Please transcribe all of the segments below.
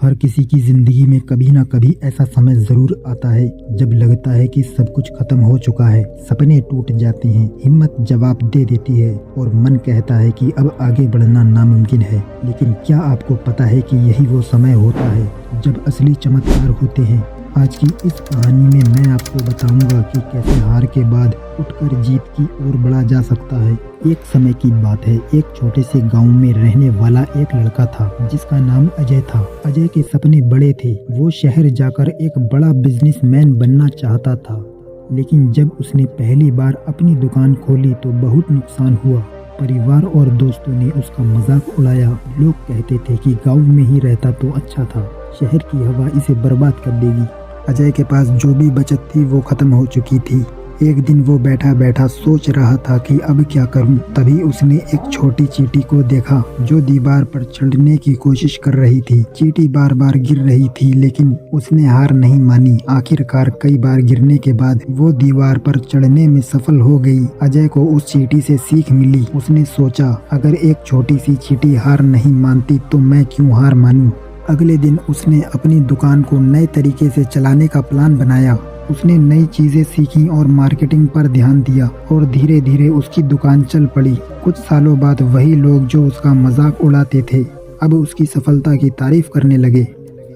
हर किसी की जिंदगी में कभी ना कभी ऐसा समय जरूर आता है जब लगता है कि सब कुछ खत्म हो चुका है। सपने टूट जाते हैं, हिम्मत जवाब दे देती है और मन कहता है कि अब आगे बढ़ना नामुमकिन है। लेकिन क्या आपको पता है कि यही वो समय होता है जब असली चमत्कार होते हैं। आज की इस कहानी में मैं आपको बताऊंगा कि कैसे हार के बाद उठकर जीत की ओर बढ़ा जा सकता है। एक समय की बात है, एक छोटे से गांव में रहने वाला एक लड़का था जिसका नाम अजय था। अजय के सपने बड़े थे, वो शहर जाकर एक बड़ा बिजनेसमैन बनना चाहता था। लेकिन जब उसने पहली बार अपनी दुकान खोली तो बहुत नुकसान हुआ। परिवार और दोस्तों ने उसका मजाक उड़ाया। लोग कहते थे कि गांव में ही रहता तो अच्छा था, शहर की हवा इसे बर्बाद कर देगी। अजय के पास जो भी बचत थी वो खत्म हो चुकी थी। एक दिन वो बैठा बैठा सोच रहा था कि अब क्या करूं। तभी उसने एक छोटी चींटी को देखा जो दीवार पर चढ़ने की कोशिश कर रही थी। चींटी बार बार गिर रही थी लेकिन उसने हार नहीं मानी। आखिरकार कई बार गिरने के बाद वो दीवार पर चढ़ने में सफल हो गई। अजय को उस चींटी से सीख मिली। उसने सोचा, अगर एक छोटी सी चींटी हार नहीं मानती तो मैं क्यों हार मानूं। अगले दिन उसने अपनी दुकान को नए तरीके से चलाने का प्लान बनाया। उसने नई चीजें सीखी और मार्केटिंग पर ध्यान दिया और धीरे धीरे उसकी दुकान चल पड़ी। कुछ सालों बाद वही लोग जो उसका मजाक उड़ाते थे अब उसकी सफलता की तारीफ करने लगे।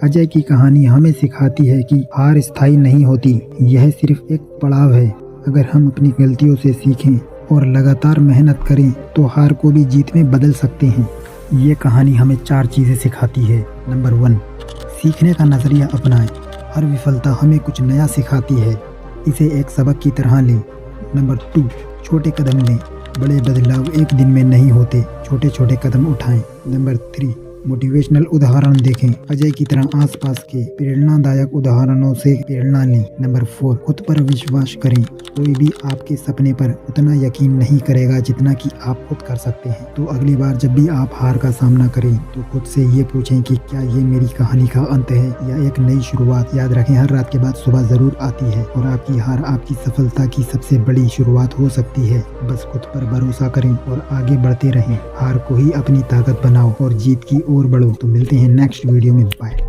अजय की कहानी हमें सिखाती है कि हार स्थायी नहीं होती, यह सिर्फ एक पड़ाव है। अगर हम अपनी गलतियों से सीखें और लगातार मेहनत करें तो हार को भी जीत में बदल सकते हैं। ये कहानी हमें 4 चीजें सिखाती है। नंबर 1, सीखने का नजरिया अपनाएं। हर विफलता हमें कुछ नया सिखाती है, इसे एक सबक की तरह लें। नंबर 2, छोटे कदम लें। बड़े बदलाव एक दिन में नहीं होते, छोटे छोटे कदम उठाएं। नंबर 3, मोटिवेशनल उदाहरण देखें। अजय की तरह आसपास के प्रेरणादायक उदाहरणों से प्रेरणा लें। नंबर 4, खुद पर विश्वास करें। कोई भी आपके सपने पर उतना यकीन नहीं करेगा जितना कि आप खुद कर सकते हैं। तो अगली बार जब भी आप हार का सामना करें तो खुद से ये पूछें कि क्या ये मेरी कहानी का अंत है या एक नई शुरुआत। याद रखें, हर रात के बाद सुबह जरूर आती है और आपकी हार आपकी सफलता की सबसे बड़ी शुरुआत हो सकती है। बस खुद पर भरोसा करें और आगे बढ़ते रहें। हार को ही अपनी ताकत बनाओ और जीत की ओर बढ़ो। तो मिलते हैं नेक्स्ट वीडियो में। बाय।